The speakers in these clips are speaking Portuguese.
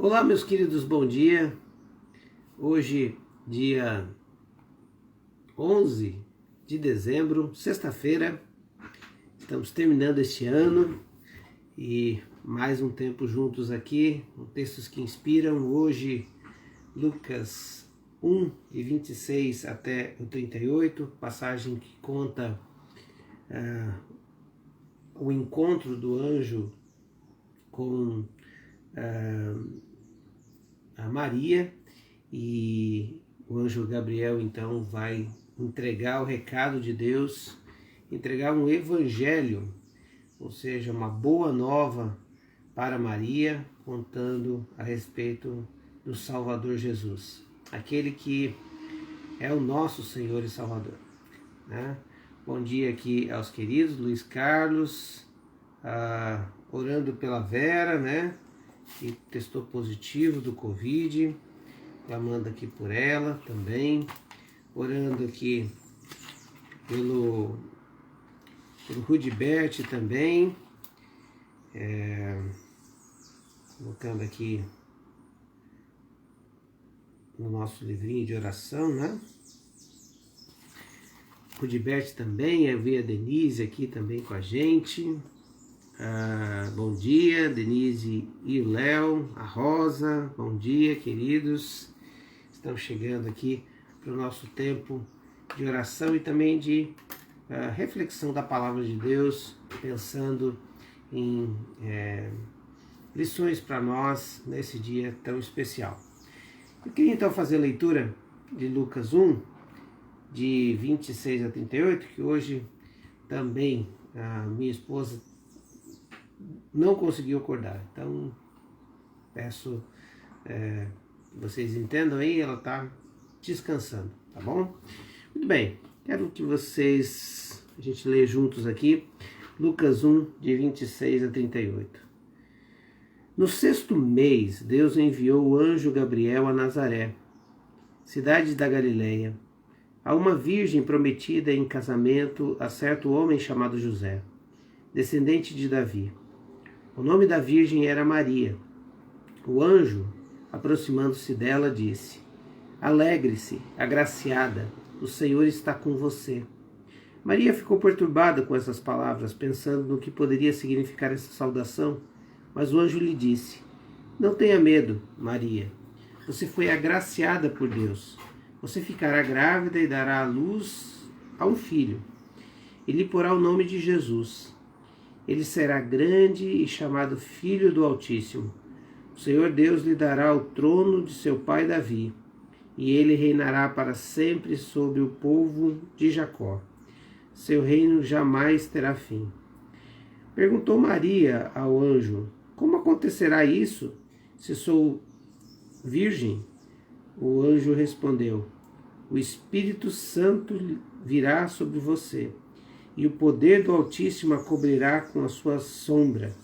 Olá, meus queridos, bom dia. Hoje, dia 11 de dezembro, sexta-feira, estamos terminando este ano e mais um tempo juntos aqui, com textos que inspiram. Hoje, Lucas 1, de 26 até o 38, passagem que conta o encontro do anjo com a Maria, e o anjo Gabriel então vai entregar o recado de Deus, entregar um evangelho, ou seja, uma boa nova para Maria, contando a respeito do Salvador Jesus, aquele que é o nosso Senhor e Salvador, né? Bom dia aqui aos queridos, Luiz Carlos, orando pela Vera, né? Que testou positivo do Covid, clamando aqui por ela também, orando aqui pelo Rudibert também, colocando aqui no nosso livrinho de oração, né? Rudibert também, eu vi a Denise aqui também com a gente. Bom dia, Denise e o Léo, a Rosa, bom dia, queridos. Estamos chegando aqui para o nosso tempo de oração e também de reflexão da Palavra de Deus, pensando em lições para nós nesse dia tão especial. Eu queria então fazer a leitura de Lucas 1, de 26 a 38, que hoje também a minha esposa não conseguiu acordar, então peço que vocês entendam aí, ela está descansando, tá bom? Muito bem, quero que a gente leia juntos aqui, Lucas 1, de 26 a 38. No 6º mês, Deus enviou o anjo Gabriel a Nazaré, cidade da Galileia, a uma virgem prometida em casamento a certo homem chamado José, descendente de Davi. O nome da virgem era Maria. O anjo, aproximando-se dela, disse: Alegre-se, agraciada, o Senhor está com você. Maria ficou perturbada com essas palavras, pensando no que poderia significar essa saudação, mas o anjo lhe disse: Não tenha medo, Maria. Você foi agraciada por Deus. Você ficará grávida e dará à luz a um filho. E lhe porá o nome de Jesus. Ele será grande e chamado Filho do Altíssimo. O Senhor Deus lhe dará o trono de seu pai Davi, e ele reinará para sempre sobre o povo de Jacó. Seu reino jamais terá fim. Perguntou Maria ao anjo: Como acontecerá isso, se sou virgem? O anjo respondeu: O Espírito Santo virá sobre você, e o poder do Altíssimo a cobrirá com a sua sombra.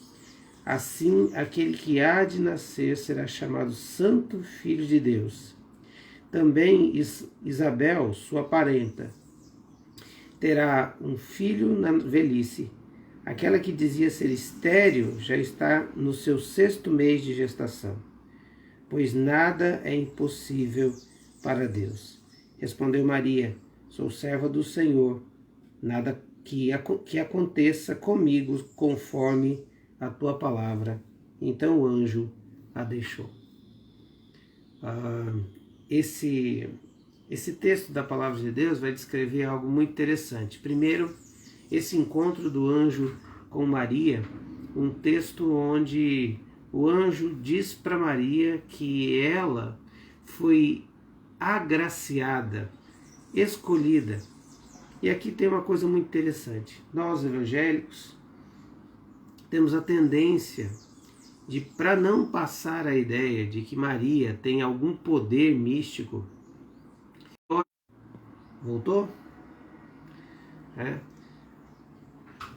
Assim, aquele que há de nascer será chamado Santo Filho de Deus. Também Isabel, sua parenta, terá um filho na velhice. Aquela que dizia ser estéril já está no seu 6º mês de gestação, pois nada é impossível para Deus. Respondeu Maria: Sou serva do Senhor, nada que aconteça comigo conforme a tua palavra. Então o anjo a deixou. Esse texto da palavra de Deus vai descrever algo muito interessante. Primeiro, esse encontro do anjo com Maria, um texto onde o anjo diz para Maria que ela foi agraciada, escolhida. E aqui tem uma coisa muito interessante. Nós, evangélicos, temos a tendência de, para não passar a ideia de que Maria tem algum poder místico... Voltou?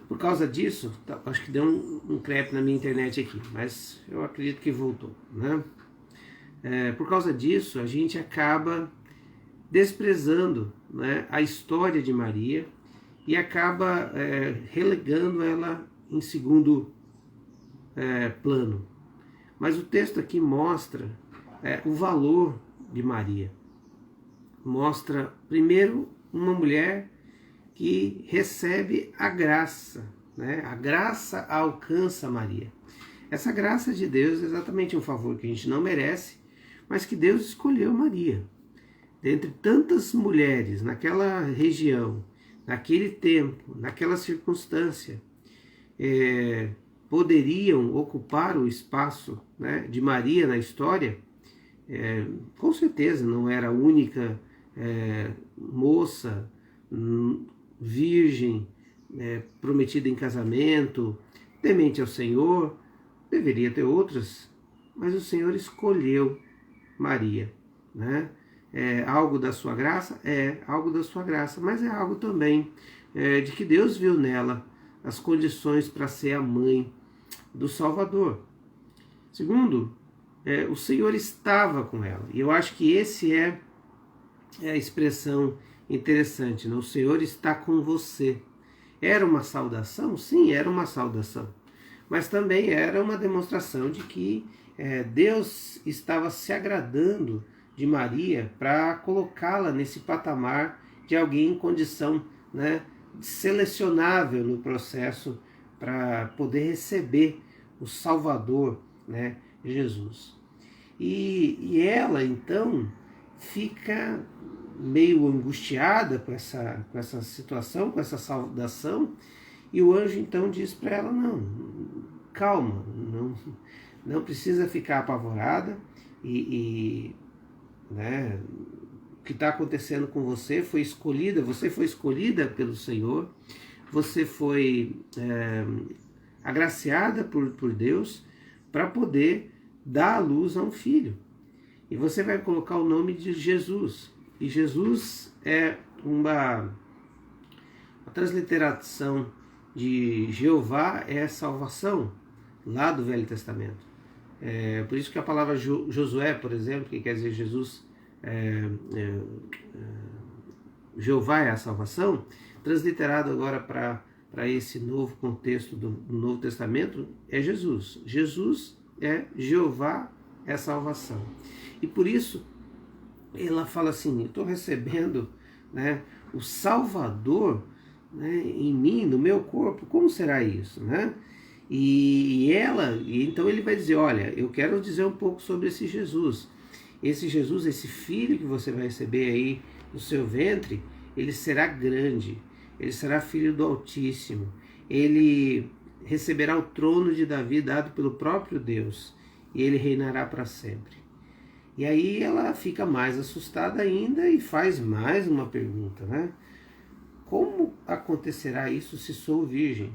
Por causa disso, acho que deu um crepe na minha internet aqui, mas eu acredito que voltou, né? Por causa disso, a gente acaba desprezando, né, a história de Maria e acaba relegando ela em segundo plano. Mas o texto aqui mostra o valor de Maria. Mostra, primeiro, uma mulher que recebe a graça, né? A graça alcança Maria. Essa graça de Deus é exatamente um favor que a gente não merece, mas que Deus escolheu Maria. Dentre tantas mulheres naquela região, naquele tempo, naquela circunstância, poderiam ocupar o espaço, né, de Maria na história, com certeza não era a única moça virgem, prometida em casamento, temente ao Senhor. Deveria ter outras, mas o Senhor escolheu Maria, né? É algo da sua graça? É algo da sua graça, mas é algo também de que Deus viu nela as condições para ser a mãe do Salvador. Segundo, o Senhor estava com ela, e eu acho que esse é a expressão interessante, né? O Senhor está com você. Era uma saudação? Sim, era uma saudação, mas também era uma demonstração de que Deus estava se agradando de Maria para colocá-la nesse patamar de alguém em condição, né, selecionável no processo para poder receber o Salvador, né, Jesus. E ela então fica meio angustiada com essa situação, com essa saudação, e o anjo então diz para ela: não, calma, não precisa ficar apavorada, né, o que está acontecendo com você foi escolhida, você foi escolhida pelo Senhor, você foi agraciada por Deus para poder dar à luz a um filho. E você vai colocar o nome de Jesus. E Jesus é uma transliteração de Jeová, é salvação, lá do Velho Testamento. Por isso que a palavra Josué, por exemplo, que quer dizer Jesus, Jeová é a salvação, transliterado agora para esse novo contexto do Novo Testamento, é Jesus. Jesus é Jeová, é a salvação. E por isso ela fala assim: eu estou recebendo, né, o Salvador, né, em mim, no meu corpo. Como será isso, né? E então ele vai dizer: olha, eu quero dizer um pouco sobre esse Jesus. Esse Jesus, esse filho que você vai receber aí no seu ventre, ele será grande, ele será filho do Altíssimo, ele receberá o trono de Davi dado pelo próprio Deus, e ele reinará para sempre. E aí ela fica mais assustada ainda e faz mais uma pergunta, né? Como acontecerá isso se sou virgem?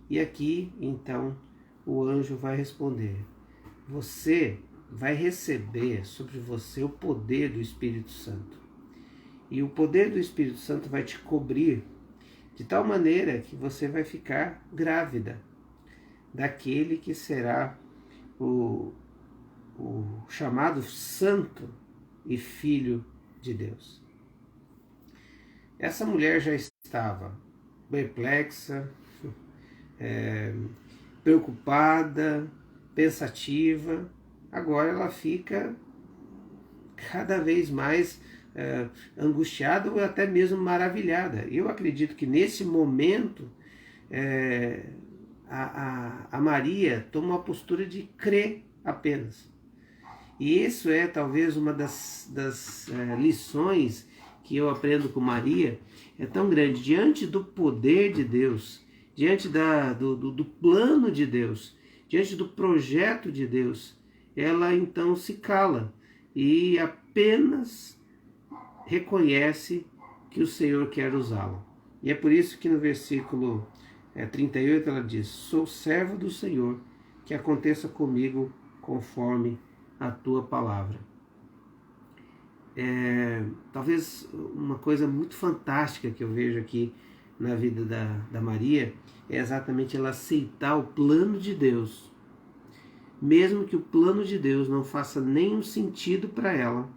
E aqui, então, o anjo vai responder: você vai receber sobre você o poder do Espírito Santo. E o poder do Espírito Santo vai te cobrir de tal maneira que você vai ficar grávida daquele que será o chamado Santo e Filho de Deus. Essa mulher já estava perplexa, preocupada, pensativa. Agora ela fica cada vez mais angustiada ou até mesmo maravilhada. Eu acredito que nesse momento a Maria toma uma postura de crer apenas. E isso é talvez uma das lições que eu aprendo com Maria, é tão grande. Diante do poder de Deus, diante do plano de Deus, diante do projeto de Deus, ela então se cala e apenas reconhece que o Senhor quer usá-la. E é por isso que no versículo 38 ela diz: sou servo do Senhor, que aconteça comigo conforme a tua palavra. Talvez uma coisa muito fantástica que eu vejo aqui na vida da Maria é exatamente ela aceitar o plano de Deus, mesmo que o plano de Deus não faça nenhum sentido para ela,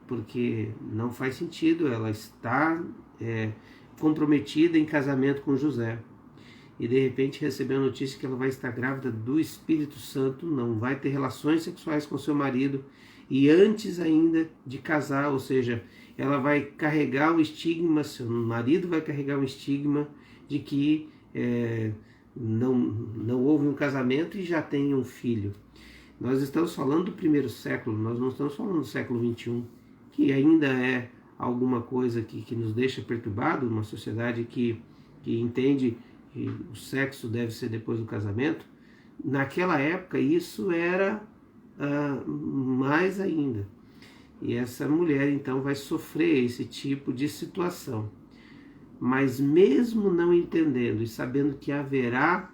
porque não faz sentido, ela está comprometida em casamento com José. e de repente recebeu a notícia que ela vai estar grávida do Espírito Santo, não vai ter relações sexuais com seu marido e antes ainda de casar, ou seja, ela vai carregar o estigma, seu marido vai carregar o estigma de que não houve um casamento e já tem um filho. Nós estamos falando do primeiro século, nós não estamos falando do século XXI, que ainda é alguma coisa que nos deixa perturbado, uma sociedade que entende que o sexo deve ser depois do casamento. Naquela época isso era mais ainda. E essa mulher então vai sofrer esse tipo de situação. Mas mesmo não entendendo e sabendo que haverá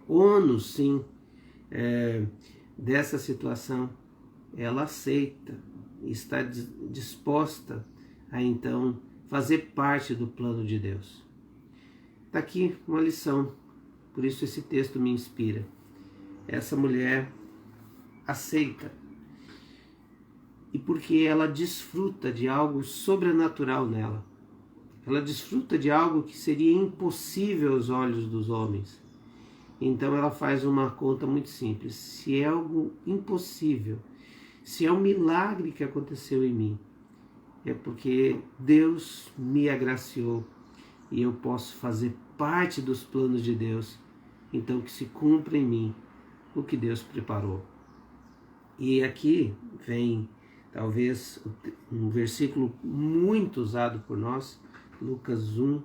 ônus sim dessa situação, ela aceita, está disposta a então fazer parte do plano de Deus. Está aqui uma lição, por isso esse texto me inspira. Essa mulher aceita, e porque ela desfruta de algo sobrenatural nela. Ela desfruta de algo que seria impossível aos olhos dos homens. Então ela faz uma conta muito simples. Se é algo impossível, se é um milagre que aconteceu em mim, é porque Deus me agraciou e eu posso fazer parte dos planos de Deus. Então que se cumpra em mim o que Deus preparou. E aqui vem talvez um versículo muito usado por nós, Lucas 1,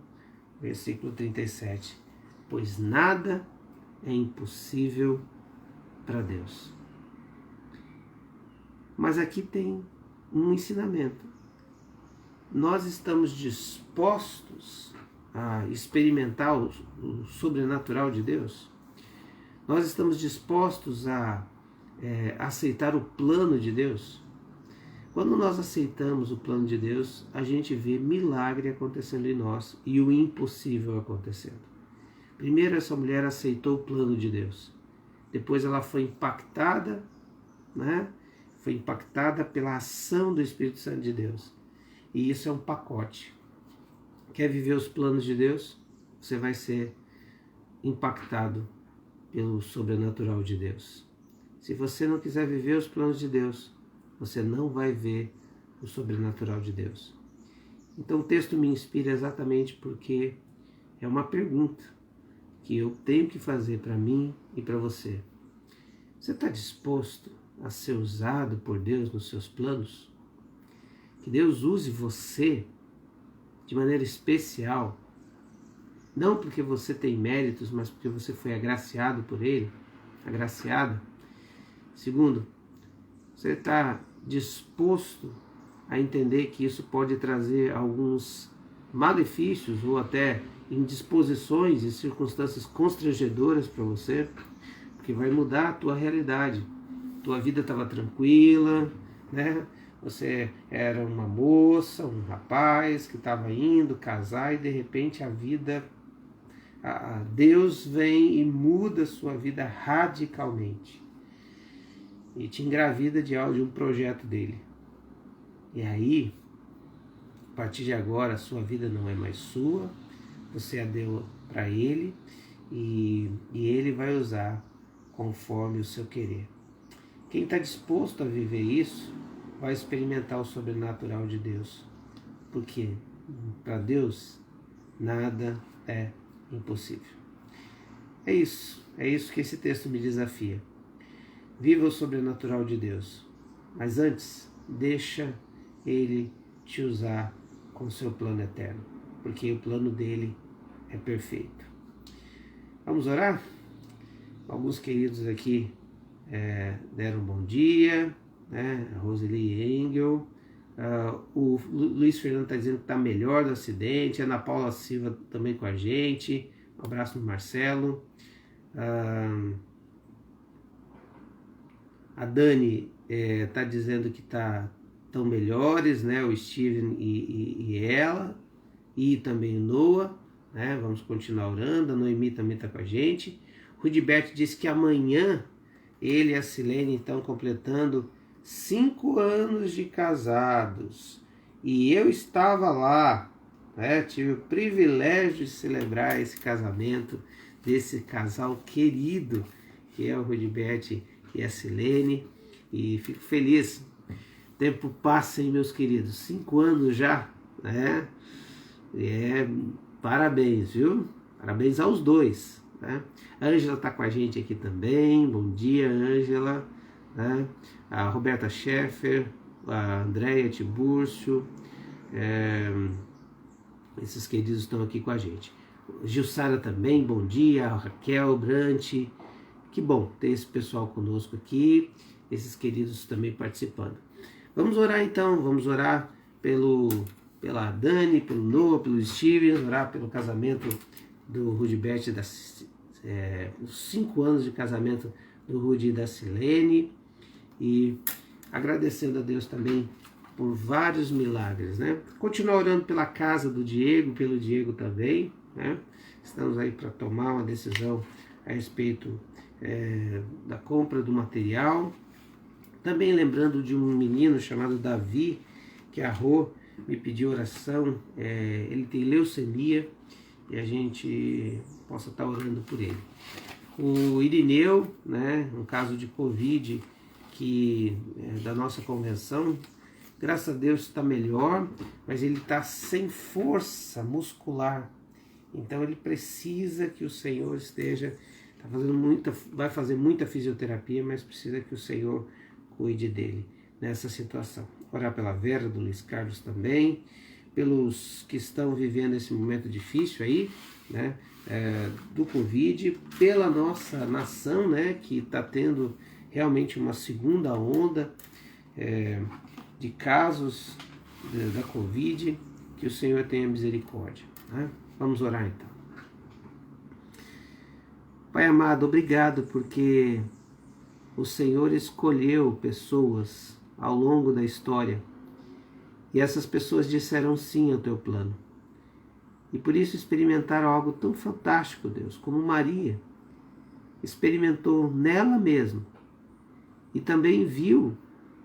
versículo 37. Pois nada é impossível para Deus. Mas aqui tem um ensinamento. Nós estamos dispostos a experimentar o sobrenatural de Deus? Nós estamos dispostos a aceitar o plano de Deus? Quando nós aceitamos o plano de Deus, a gente vê milagre acontecendo em nós e o impossível acontecendo. Primeiro, essa mulher aceitou o plano de Deus. Depois ela foi impactada, Foi impactada pela ação do Espírito Santo de Deus. E isso é um pacote. Quer viver os planos de Deus? Você vai ser impactado pelo sobrenatural de Deus. Se você não quiser viver os planos de Deus, você não vai ver o sobrenatural de Deus. Então o texto me inspira exatamente porque é uma pergunta que eu tenho que fazer para mim e para você. Você está disposto a ser usado por Deus nos seus planos? Que Deus use você de maneira especial, não porque você tem méritos, mas porque você foi agraciado por Ele, agraciada. Segundo, você está disposto a entender que isso pode trazer alguns malefícios ou até indisposições e circunstâncias constrangedoras para você, porque vai mudar a tua realidade. Tua vida estava tranquila, Você era uma moça, um rapaz que estava indo casar e de repente a vida, Deus vem e muda a sua vida radicalmente e te engravida de um projeto dele. E aí, a partir de agora, a sua vida não é mais sua, você a deu para ele e ele vai usar conforme o seu querer. Quem está disposto a viver isso vai experimentar o sobrenatural de Deus, porque para Deus nada é impossível. É isso que esse texto me desafia. Viva o sobrenatural de Deus, mas antes, deixa Ele te usar com o seu plano eterno, porque o plano dele é perfeito. Vamos orar? Alguns queridos aqui deram um bom dia, a Roseli Engel, o Luiz Fernando está dizendo que está melhor do acidente, a Ana Paula Silva também com a gente, um abraço no Marcelo, a Dani está dizendo que estão melhores, o Steven e ela, e também o Noah, vamos continuar orando, a Noemi também está com a gente. O Rudibert disse que amanhã ele e a Silene estão completando 5 anos de casados, e eu estava lá, tive o privilégio de celebrar esse casamento desse casal querido, que é o Rudibete e a Silene, e fico feliz. O tempo passa, hein, meus queridos? 5 anos já, né? Parabéns, viu? Parabéns aos dois, né? A Ângela está com a gente aqui também. Bom dia, Ângela, né? A Roberta Schaeffer, a Andréia Tibúrcio, esses queridos estão aqui com a gente. Gilsara também, bom dia. A Raquel Brant, que bom ter esse pessoal conosco aqui, esses queridos também participando. Vamos orar então, vamos orar pela Dani, pelo Noah, pelo Steven, orar pelo casamento do Rudibete, os 5 anos de casamento do Rudi e da Silene, e agradecendo a Deus também por vários milagres, né? Continuar orando pela casa do Diego, pelo Diego também, né? Estamos aí para tomar uma decisão a respeito da compra do material. Também lembrando de um menino chamado Davi, que a Rô me pediu oração. Ele tem leucemia e a gente possa estar orando por ele. O Irineu, né, um caso de Covid da nossa convenção, graças a Deus está melhor, mas ele está sem força muscular. Então ele precisa que o Senhor vai fazer muita fisioterapia, mas precisa que o Senhor cuide dele nessa situação. Orar pela Vera, do Luiz Carlos também, pelos que estão vivendo esse momento difícil aí, né, do Covid, pela nossa nação, né, que está tendo realmente uma segunda onda de casos da Covid, que o Senhor tenha misericórdia, né? Vamos orar então. Pai amado, obrigado porque o Senhor escolheu pessoas ao longo da história e essas pessoas disseram sim ao teu plano. E por isso experimentaram algo tão fantástico, Deus, como Maria experimentou nela mesma e também viu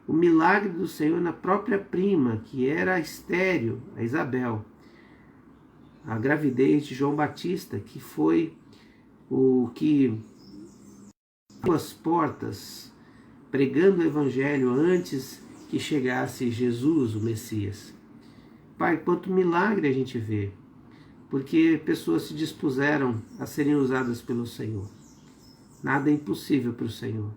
o milagre do Senhor na própria prima, que era estéril, a Isabel, a gravidez de João Batista, que foi o que abriu as portas pregando o Evangelho antes que chegasse Jesus, o Messias. Pai, quanto milagre a gente vê, porque pessoas se dispuseram a serem usadas pelo Senhor. Nada é impossível para o Senhor.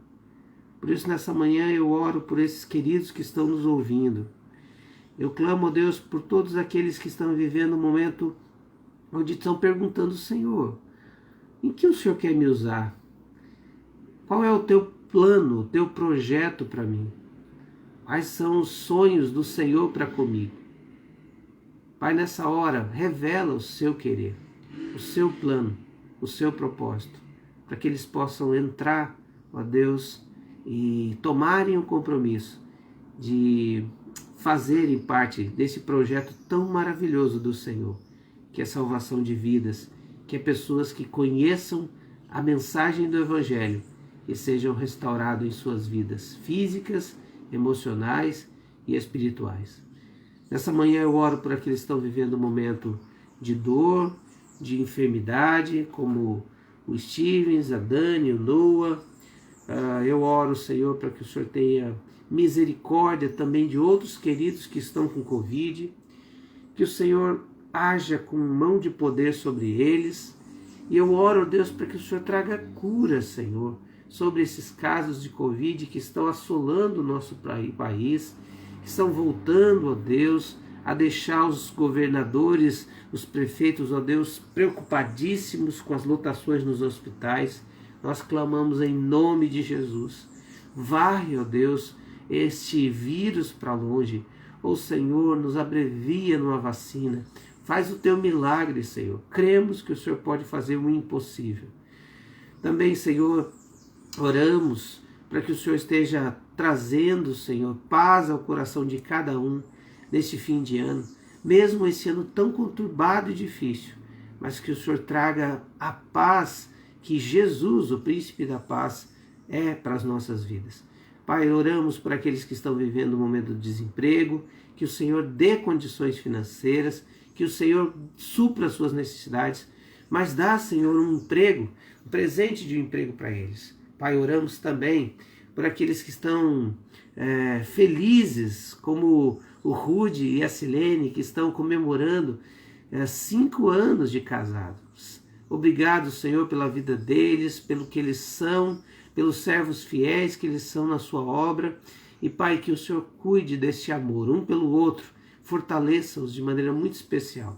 Por isso, nessa manhã, eu oro por esses queridos que estão nos ouvindo. Eu clamo a Deus por todos aqueles que estão vivendo um momento onde estão perguntando: Senhor, em que o Senhor quer me usar? Qual é o teu plano, o teu projeto para mim? Quais são os sonhos do Senhor para comigo? Pai, nessa hora, revela o seu querer, o seu plano, o seu propósito, para que eles possam entrar, ó Deus, e tomarem o compromisso de fazerem parte desse projeto tão maravilhoso do Senhor, que é a salvação de vidas, que é pessoas que conheçam a mensagem do Evangelho e sejam restaurados em suas vidas físicas, emocionais e espirituais. Nessa manhã eu oro por aqueles que estão vivendo um momento de dor, de enfermidade, como o Stevens, a Dani, o Noah. Eu oro, Senhor, para que o Senhor tenha misericórdia também de outros queridos que estão com Covid, que o Senhor haja com mão de poder sobre eles. E eu oro, Deus, para que o Senhor traga cura, Senhor, sobre esses casos de Covid que estão assolando o nosso país, que estão voltando, ó Deus, a deixar os governadores, os prefeitos, ó Deus, preocupadíssimos com as lotações nos hospitais. Nós clamamos em nome de Jesus. Varre, ó Deus, este vírus para longe. Ó Senhor, nos abrevia numa vacina. Faz o teu milagre, Senhor. Cremos que o Senhor pode fazer o impossível. Também, Senhor, oramos para que o Senhor esteja trazendo, Senhor, paz ao coração de cada um neste fim de ano, mesmo esse ano tão conturbado e difícil, mas que o Senhor traga a paz que Jesus, o príncipe da paz, é para as nossas vidas. Pai, oramos por aqueles que estão vivendo um momento de desemprego, que o Senhor dê condições financeiras, que o Senhor supra as suas necessidades, mas dá, Senhor, um emprego, um presente de um emprego para eles. Pai, oramos também por aqueles que estão felizes, como o Rude e a Silene, que estão comemorando 5 anos de casados. Obrigado, Senhor, pela vida deles, pelo que eles são, pelos servos fiéis que eles são na sua obra. E, Pai, que o Senhor cuide deste amor, um pelo outro, fortaleça-os de maneira muito especial.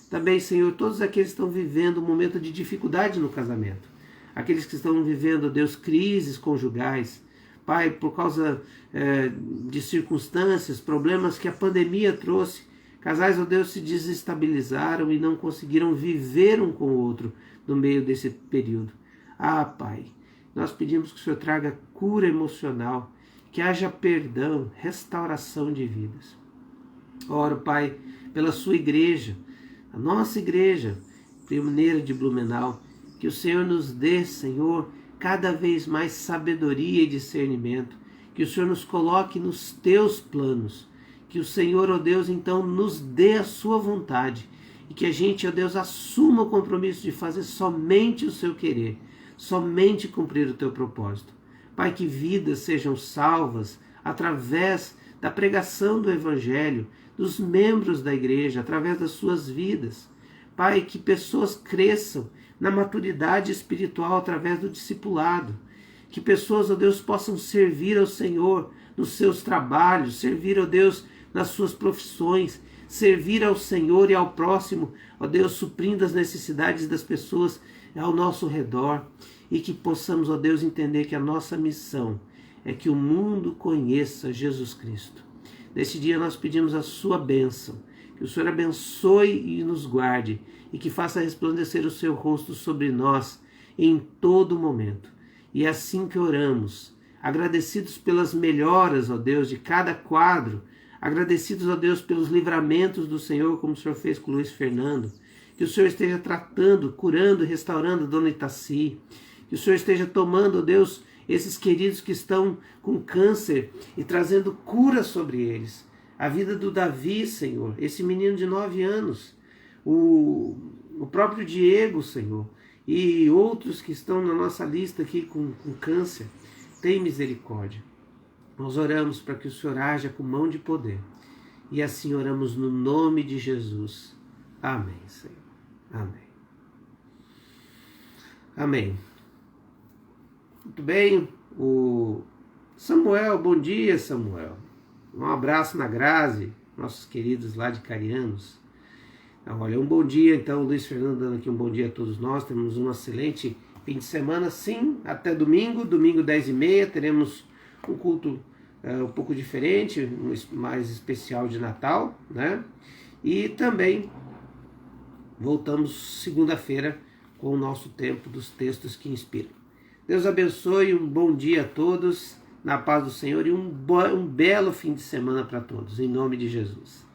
Também, Senhor, todos aqueles que estão vivendo um momento de dificuldade no casamento, aqueles que estão vivendo, Deus, crises conjugais, Pai, por causa de circunstâncias, problemas que a pandemia trouxe, casais, ó Deus, se desestabilizaram e não conseguiram viver um com o outro no meio desse período. Ah, Pai, nós pedimos que o Senhor traga cura emocional, que haja perdão, restauração de vidas. Oro, Pai, pela sua igreja, a nossa igreja, pioneira de Blumenau, que o Senhor nos dê, Senhor, cada vez mais sabedoria e discernimento, que o Senhor nos coloque nos teus planos, que o Senhor, ó Deus, então nos dê a sua vontade e que a gente, ó Deus, assuma o compromisso de fazer somente o seu querer, somente cumprir o teu propósito. Pai, que vidas sejam salvas através da pregação do Evangelho, dos membros da igreja, através das suas vidas. Pai, que pessoas cresçam na maturidade espiritual através do discipulado. Que pessoas, ó Deus, possam servir ao Senhor nos seus trabalhos, servir, ó Deus, nas suas profissões, servir ao Senhor e ao próximo, ó Deus, suprindo as necessidades das pessoas ao nosso redor. E que possamos, ó Deus, entender que a nossa missão é que o mundo conheça Jesus Cristo. Neste dia nós pedimos a sua bênção, que o Senhor abençoe e nos guarde, e que faça resplandecer o seu rosto sobre nós em todo momento. E é assim que oramos, agradecidos pelas melhoras, ó Deus, de cada quadro, agradecidos, ó Deus, pelos livramentos do Senhor, como o Senhor fez com o Luiz Fernando, que o Senhor esteja tratando, curando, restaurando Dona Itaci, que o Senhor esteja tomando, ó Deus, esses queridos que estão com câncer e trazendo cura sobre eles. A vida do Davi, Senhor, esse menino de 9 anos, o próprio Diego, Senhor, e outros que estão na nossa lista aqui com câncer, tem misericórdia. Nós oramos para que o Senhor haja com mão de poder. E assim oramos no nome de Jesus. Amém, Senhor. Amém. Amém. Muito bem. O Samuel, bom dia, Samuel. Um abraço na Grazi, nossos queridos lá de Carianos. Olha, um bom dia, então, Luiz Fernando dando aqui um bom dia a todos nós. Temos um excelente fim de semana, sim, até domingo 10h30, teremos um culto um pouco diferente, mais especial de Natal, né? E também voltamos segunda-feira com o nosso tempo dos textos que inspiram. Deus abençoe, um bom dia a todos, na paz do Senhor, e um belo fim de semana para todos, em nome de Jesus.